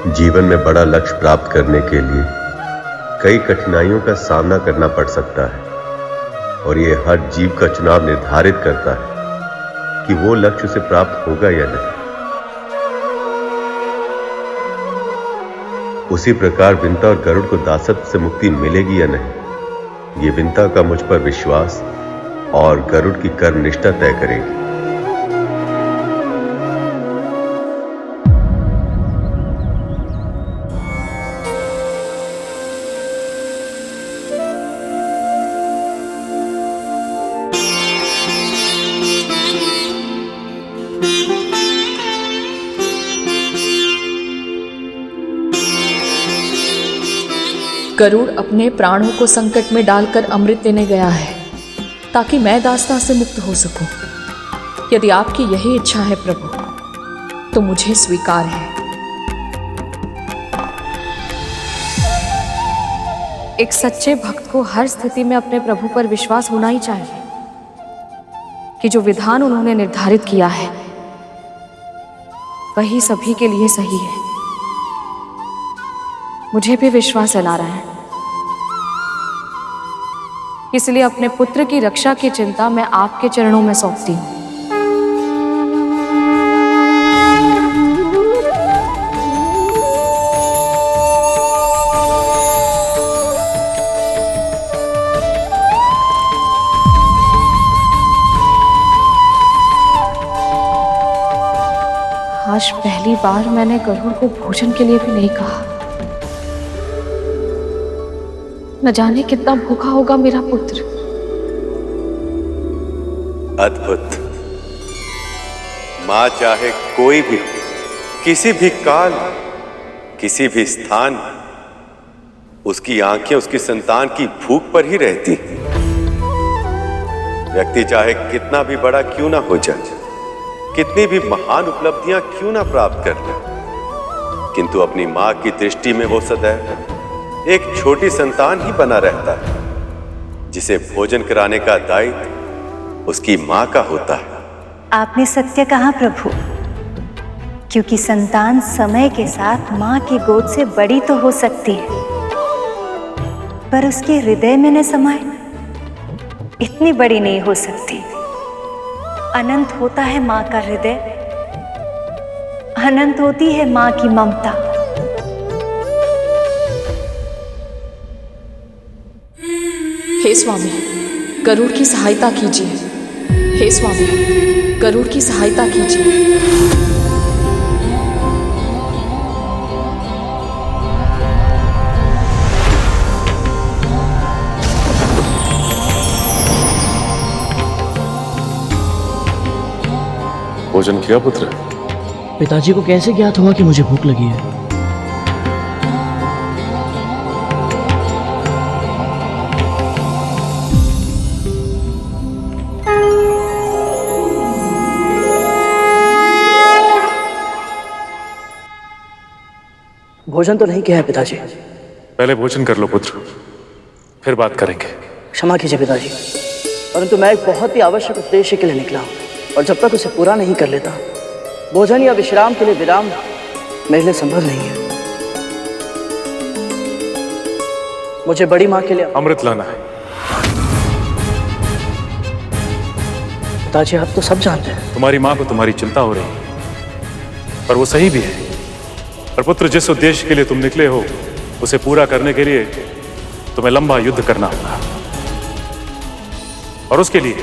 जीवन में बड़ा लक्ष्य प्राप्त करने के लिए कई कठिनाइयों का सामना करना पड़ सकता है और ये हर जीव का चुनाव निर्धारित करता है कि वो लक्ष्य उसे प्राप्त होगा या नहीं। उसी प्रकार विंता और गरुड़ को दासत्व से मुक्ति मिलेगी या नहीं, ये विंता का मुझ पर विश्वास और गरुड़ की कर्मनिष्ठा तय करेगी। गरुड़ अपने प्राणों को संकट में डालकर अमृत देने गया है ताकि मैं दास्तां से मुक्त हो सकूं। यदि आपकी यही इच्छा है प्रभु, तो मुझे स्वीकार है। एक सच्चे भक्त को हर स्थिति में अपने प्रभु पर विश्वास होना ही चाहिए कि जो विधान उन्होंने निर्धारित किया है वही सभी के लिए सही है। मुझे भी विश्वास है नारायण, इसलिए अपने पुत्र की रक्षा की चिंता मैं आपके चरणों में सौंपती हूँ। आज पहली बार मैंने गरुड़ को भोजन के लिए भी नहीं कहा। न जाने कितना भूखा होगा मेरा पुत्र। अद्भुत। मां चाहे कोई भी हो, किसी भी काल, किसी भी स्थान, उसकी आंखें उसकी संतान की भूख पर ही रहती। व्यक्ति चाहे कितना भी बड़ा क्यों ना हो जाए, कितनी भी महान उपलब्धियां क्यों ना प्राप्त कर ले, किंतु अपनी मां की दृष्टि में वो सदैव एक छोटी संतान ही बना रहता है, जिसे भोजन कराने का दायित्व उसकी मां का होता है। आपने सत्य कहा प्रभु, क्योंकि संतान समय के साथ मां की गोद से बड़ी तो हो सकती है, पर उसके हृदय में न समाए इतनी बड़ी नहीं हो सकती। अनंत होता है मां का हृदय, अनंत होती है मां की ममता। हे स्वामी, गरुड़ की सहायता कीजिए। हे स्वामी, गरुड़ की सहायता कीजिए। भोजन किया पुत्र? पिताजी को कैसे ज्ञात हुआ कि मुझे भूख लगी है? भोजन तो नहीं किया है पिताजी। पहले भोजन कर लो पुत्र, फिर बात करेंगे। क्षमा कीजिए पिताजी, परंतु मैं एक बहुत ही आवश्यक उद्देश्य के लिए निकला हूँ और जब तक उसे पूरा नहीं कर लेता, भोजन या विश्राम के लिए विराम मेरे लिए संभव नहीं है। मुझे बड़ी माँ के लिए अमृत लाना है। पिताजी आप तो सब जानते हैं। तुम्हारी माँ को तुम्हारी चिंता हो रही है, पर वो सही भी है। पर पुत्र, जिस उद्देश्य के लिए तुम निकले हो उसे पूरा करने के लिए तुम्हें लंबा युद्ध करना होगा, और उसके लिए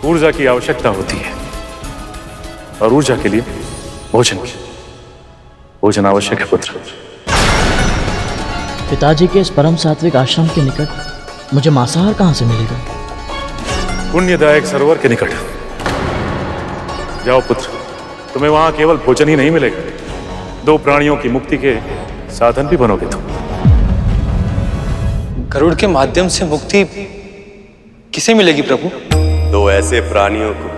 ऊर्जा की आवश्यकता होती है, और ऊर्जा के लिए भोजन आवश्यक है पुत्र। पिताजी के इस परम सात्विक आश्रम के निकट मुझे मांसाहार कहां से मिलेगा? पुण्यदायक सरोवर के निकट जाओ पुत्र, तुम्हें वहां केवल भोजन ही नहीं मिलेगा, 2 प्राणियों की मुक्ति के साधन भी बनोगे तुम। गरुड़ के माध्यम से मुक्ति किसे मिलेगी प्रभु? 2 ऐसे प्राणियों को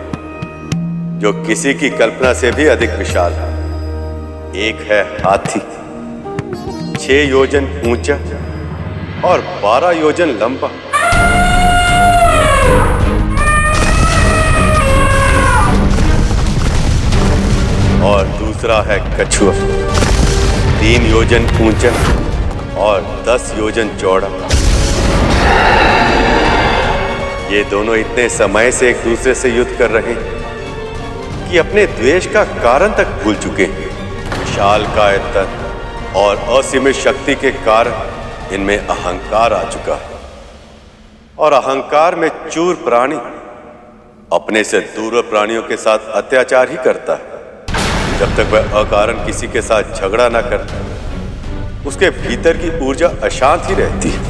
जो किसी की कल्पना से भी अधिक विशाल है। एक है हाथी, 6 योजन ऊंचा और 12 योजन लंबा, और दूसरा है कछुआ, 3 योजन ऊंचा और 10 योजन चौड़ा। ये दोनों इतने समय से एक दूसरे से युद्ध कर रहे हैं कि अपने द्वेष का कारण तक भूल चुके हैं। विशाल कायरता और असीमित शक्ति के कारण इनमें अहंकार आ चुका है, और अहंकार में चूर प्राणी अपने से दूर प्राणियों के साथ अत्याचार ही करता है। जब तक वह अकारण किसी के साथ झगड़ा ना कर, उसके भीतर की ऊर्जा अशांत ही रहती है।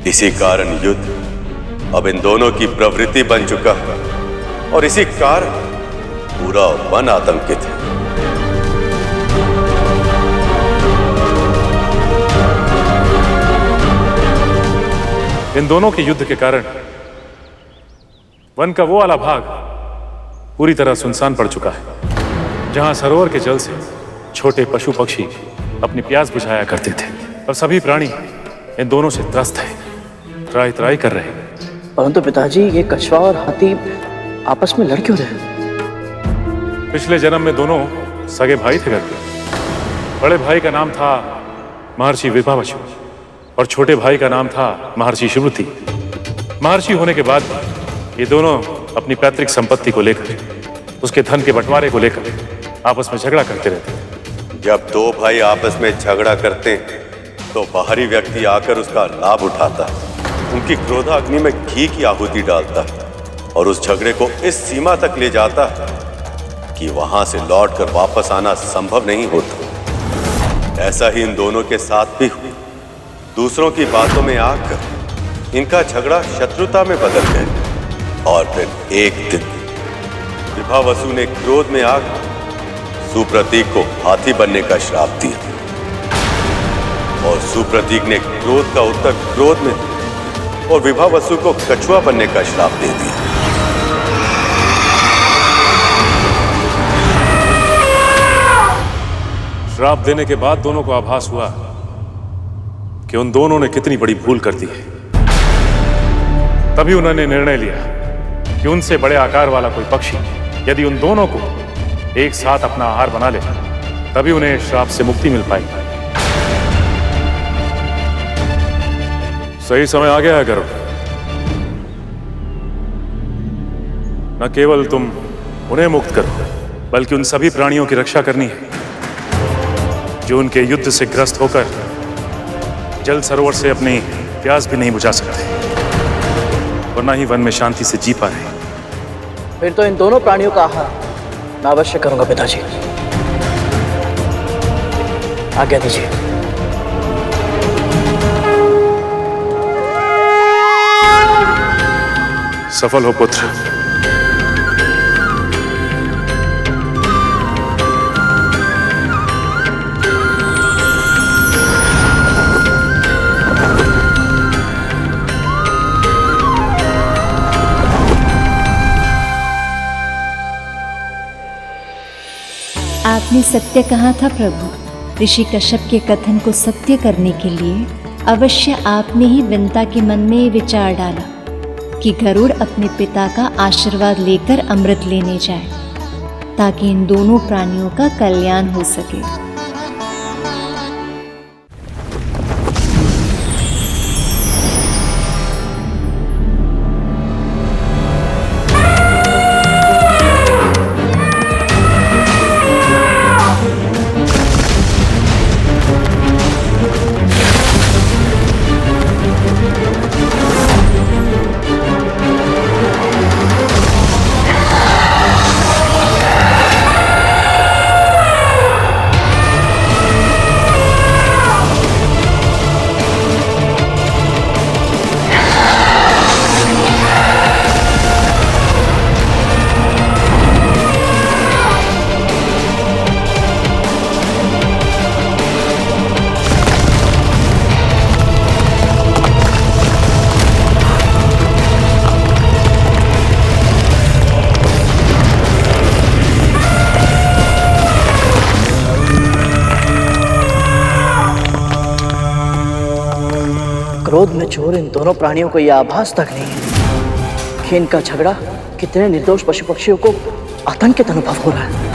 इसी कारण युद्ध अब इन दोनों की प्रवृत्ति बन चुका है, और इसी कारण पूरा वन आतंकित है। इन दोनों के युद्ध के कारण वन का वो वाला भाग पूरी तरह सुनसान पड़ चुका है, जहां सरोवर के जल से छोटे पशु पक्षी अपनी प्यास बुझाया करते थे। और सभी प्राणी इन दोनों से त्रस्त है, त्राई त्राई कर रहे हैं। परंतु पिताजी, ये कछुआ और हाथी आपस में लड़ क्यों रहे? पिछले जन्म में दोनों सगे भाई थे करके। बड़े भाई का नाम था महर्षि विभावसु और छोटे भाई का नाम था महर्षि सुश्रुति। महर्षि होने के बाद ये दोनों अपनी पैतृक संपत्ति को लेकर, उसके धन के बंटवारे को लेकर आपस में झगड़ा करते रहते। जब दो भाई आपस में झगड़ा करते तो बाहरी व्यक्ति आकर उसका लाभ उठाता है, उनकी क्रोधाग्नि में घी की आहुति डालता है और उस झगड़े को इस सीमा तक ले जाता है कि वहां से लौटकर वापस आना संभव नहीं होता। ऐसा ही इन दोनों के साथ भी हुआ। दूसरों की बातों में आकर इनका झगड़ा शत्रुता में बदल गया, और फिर एक दिन विभावसु ने क्रोध में आकर सुप्रतीक को हाथी बनने का श्राप दिया, और सुप्रतीक ने क्रोध का उत्तर क्रोध में और विभावसु को कछुआ बनने का श्राप दे दिया। श्राप देने के बाद दोनों को आभास हुआ कि उन दोनों ने कितनी बड़ी भूल कर दी है। तभी उन्होंने निर्णय लिया कि उनसे बड़े आकार वाला कोई पक्षी यदि उन दोनों को एक साथ अपना आहार बना ले, तभी उन्हें श्राप से मुक्ति मिल पाएगी। सही समय आ गया है गरुड़। न केवल तुम उन्हें मुक्त करो, बल्कि उन सभी प्राणियों की रक्षा करनी है जो उनके युद्ध से ग्रस्त होकर जल सरोवर से अपनी प्यास भी नहीं बुझा सकते, और न ही वन में शांति से जी पा रहे। फिर तो इन दोनों प्राणियों का आहार मैं अवश्य करूंगा पिताजी। आज्ञा दीजिए। सफल हो पुत्र। आपने सत्य कहा था प्रभु। ऋषि कश्यप के कथन को सत्य करने के लिए अवश्य आपने ही विंता के मन में ये विचार डाला कि गरुड़ अपने पिता का आशीर्वाद लेकर अमृत लेने जाए, ताकि इन दोनों प्राणियों का कल्याण हो सके। क्रोध में चोर इन दोनों प्राणियों को यह आभास तक नहीं है कि इनका झगड़ा कितने निर्दोष पशु पक्षियों को आतंकित अनुभव हो रहा है।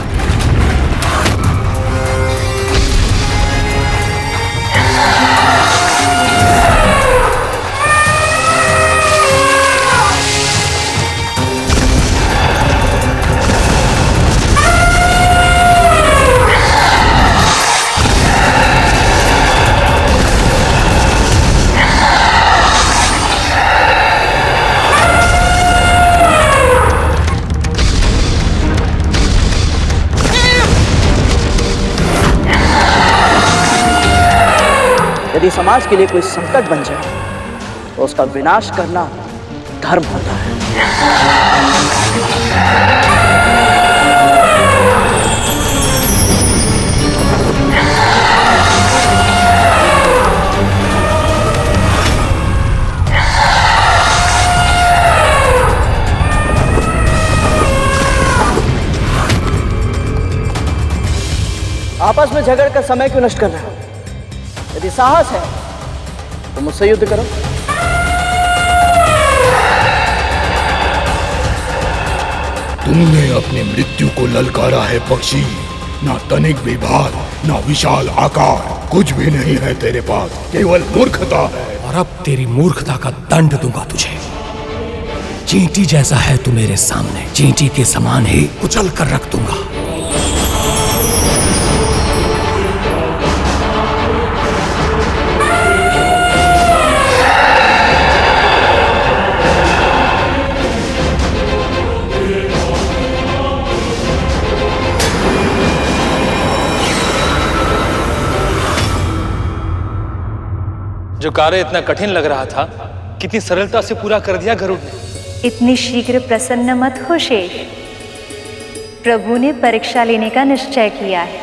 यदि समाज के लिए कोई संकट बन जाए तो उसका विनाश करना धर्म होता है। आपस में झगड़ कर समय क्यों नष्ट कर रहे हो? यदि साहस है तो मुझसे युद्ध करो। तुमने अपनी मृत्यु को ललकारा है पक्षी। ना तनिक विभाग, ना विशाल आकार, कुछ भी नहीं है तेरे पास, केवल मूर्खता है। और अब तेरी मूर्खता का दंड दूंगा तुझे। चींटी जैसा है तू मेरे सामने, चींटी के समान ही कुचल कर रख दूंगा। जो कार्य इतना कठिन लग रहा था, कितनी सरलता से पूरा कर दिया गरुड़ ने। इतनी शीघ्र प्रसन्न मत हो शेष। प्रभु ने परीक्षा लेने का निश्चय किया है।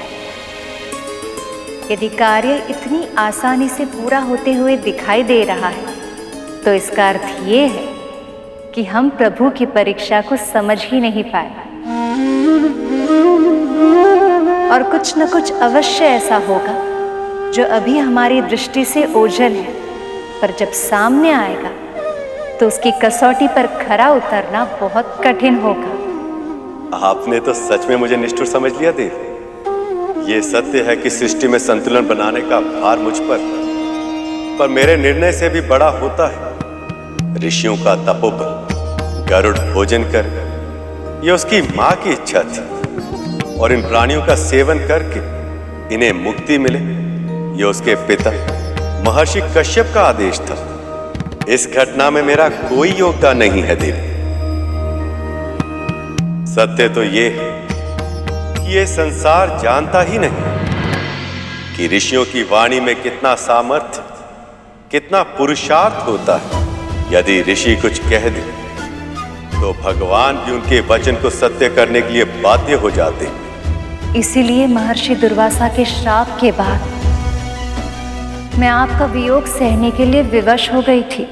यदि कार्य इतनी आसानी से पूरा होते हुए दिखाई दे रहा है तो इसका अर्थ ये है कि हम प्रभु की परीक्षा को समझ ही नहीं पाए, और कुछ न कुछ अवश्य ऐसा होगा जो अभी हमारी दृष्टि से ओझल है, पर जब सामने आएगा तो उसकी कसौटी पर खरा उतरना बहुत कठिन होगा। आपने तो सच में मुझे निष्ठुर समझ लिया देव। ये सत्य है कि सृष्टि में संतुलन बनाने का भार मुझ पर मेरे निर्णय से भी बड़ा होता है। ऋषियों का तपोबल, गरुड़ भोजन कर, ये उसकी मां की इच्छा थी, और इन प्राणियों का सेवन करके इन्हें मुक्ति मिले, ये उसके पिता महर्षि कश्यप का आदेश था। इस घटना में मेरा कोई योगदान नहीं है देवी। सत्य तो ये है कि ये संसार जानता ही नहीं कि ऋषियों की वाणी में कितना सामर्थ्य, कितना पुरुषार्थ होता है। यदि ऋषि कुछ कह दे तो भगवान भी उनके वचन को सत्य करने के लिए बाध्य हो जाते। इसीलिए महर्षि दुर्वासा के श्राप के बाद मैं आपका वियोग सहने के लिए विवश हो गई थी।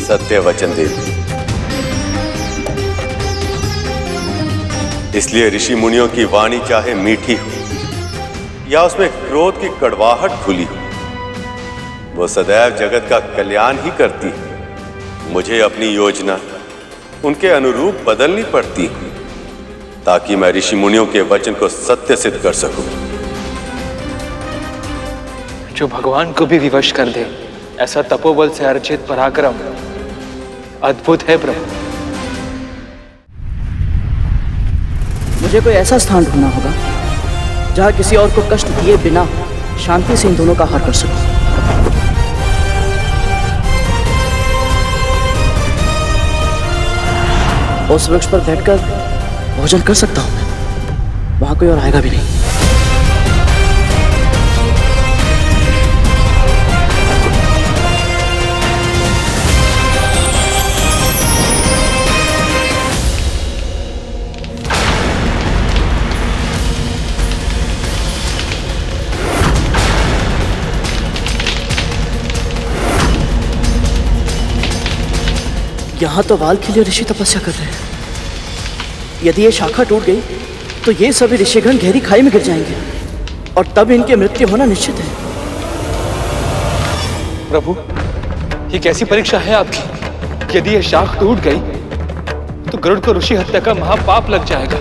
सत्य वचन देवी। इसलिए ऋषि मुनियों की वाणी चाहे मीठी हो या उसमें क्रोध की कड़वाहट घुली हो, वो सदैव जगत का कल्याण ही करती है। मुझे अपनी योजना उनके अनुरूप बदलनी पड़ती है ताकि मैं ऋषि मुनियों के वचन को सत्य सिद्ध कर सकूं। जो भगवान को भी विवश कर दे, ऐसा तपोबल से अर्जित पराक्रम अद्भुत है प्रभु। मुझे कोई ऐसा स्थान ढूंढना होगा जहां किसी और को कष्ट दिए बिना शांति से इन दोनों का हर कर सकूं। उस वृक्ष पर बैठकर भोजन कर सकता हूं मैं, वहां कोई और आएगा भी नहीं। यहां तो वाल के लिए ऋषि तपस्या कर रहे हैं। यदि ये शाखा टूट गई तो ये सभी ऋषिगण गहरी खाई में गिर जाएंगे और तब इनकी मृत्यु होना निश्चित है। प्रभु, ये कैसी परीक्षा है आपकी? यदि ये शाख टूट गई तो गरुड़ को ऋषि हत्या का महापाप लग जाएगा।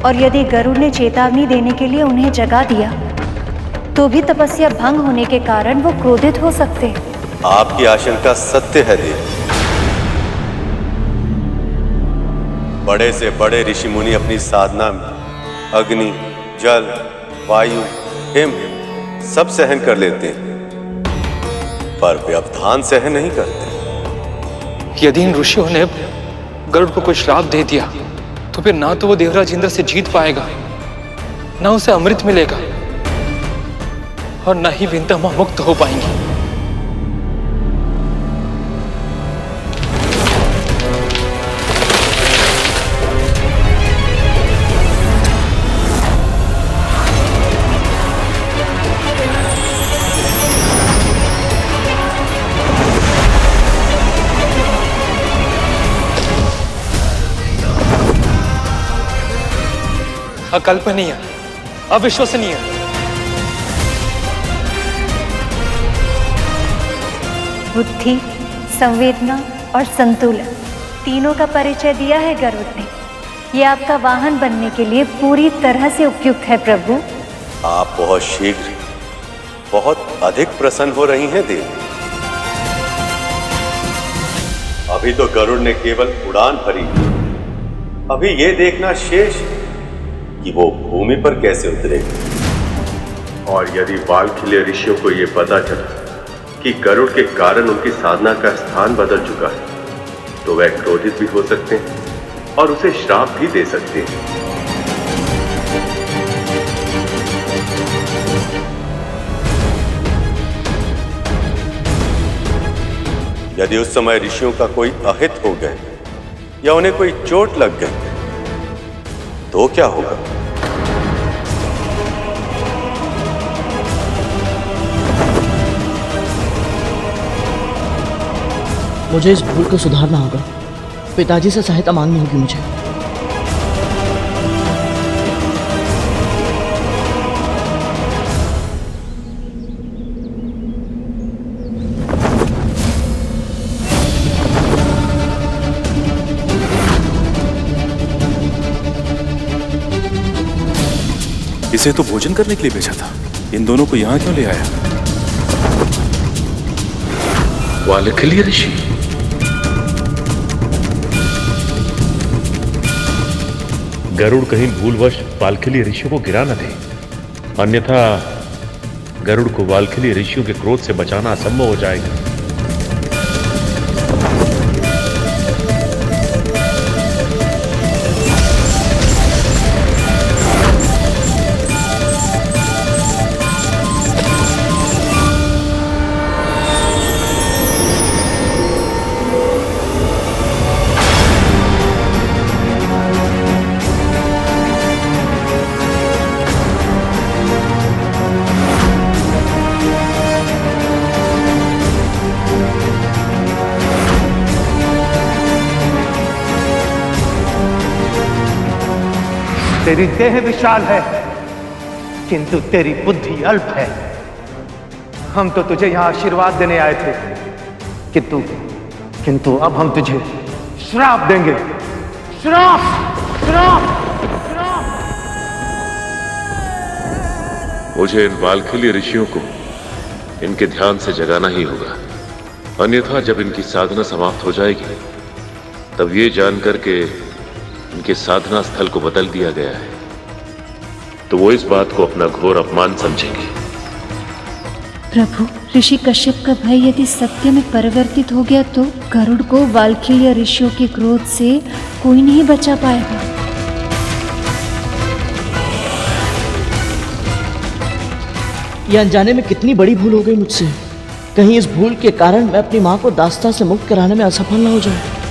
और यदि गरुड़ ने चेतावनी देने के लिए उन्हें जगा दिया तो भी तपस्या भंग होने के कारण वो क्रोधित हो सकते हैं। आपकी आशंका सत्य है देव। बड़े से बड़े ऋषि मुनि अपनी साधना में अग्नि, जल, वायु, हिम सब सहन कर लेते हैं, पर व्यवधान सहन नहीं करते। यदि इन ऋषियों ने गरुड़ को कोई श्राप दे दिया तो फिर ना तो वो देवराज इंद्र से जीत पाएगा, ना उसे अमृत मिलेगा, और ना ही विंता मां मुक्त हो पाएंगी। अकल्पनीय, अविश्वसनीय। बुद्धि, संवेदना और संतुलन तीनों का परिचय दिया है गरुड़ ने। ये आपका वाहन बनने के लिए पूरी तरह से उपयुक्त है प्रभु। आप बहुत शीघ्र, बहुत अधिक प्रसन्न हो रही हैं देवी। अभी तो गरुड़ ने केवल उड़ान भरी, अभी ये देखना शेष कि वो भूमि पर कैसे उतरेगी। और यदि वाल्खिल्य ऋषियों को यह पता चला कि गरुड़ के कारण उनकी साधना का स्थान बदल चुका है, तो वह क्रोधित भी हो सकते हैं और उसे श्राप भी दे सकते हैं। यदि उस समय ऋषियों का कोई अहित हो गए या उन्हें कोई चोट लग गई तो क्या होगा? मुझे इस भूल को सुधारना होगा। पिताजी से सहायता मांगनी होगी मुझे। इसे तो भोजन करने के लिए भेजा था, इन दोनों को यहां क्यों ले आया? वाल्खिल्य ऋषि, गरुड़ कहीं भूलवश वाल्खिल्य ऋषियों को गिरा न दे, अन्यथा गरुड़ को वाल्खिल्य ऋषियों के क्रोध से बचाना असंभव हो जाएगा। तेरी देह विशाल है, किंतु तेरी बुद्धि अल्प है। हम तो तुझे यहां आशीर्वाद देने आए थे, किंतु अब हम तुझे श्राप देंगे। श्राप, श्राप, श्राप। मुझे इन वाल्खिल्य ऋषियों को इनके ध्यान से जगाना ही होगा, अन्यथा जब इनकी साधना समाप्त हो जाएगी तब ये जानकर के इनके साधना स्थल को बदल दिया गया है, तो वो इस बात को अपना घोर अपमान समझेंगे। प्रभु, ऋषि कश्यप का भय यदि सत्य में परिवर्तित हो गया तो गरुड़ को वाल्खिल्य ऋषियों के क्रोध से कोई नहीं बचा पाएगा। ये अनजाने में कितनी बड़ी भूल हो गई मुझसे। कहीं इस भूल के कारण मैं अपनी माँ को दास्ता से मुक्त कराने में असफल न हो जाऊं।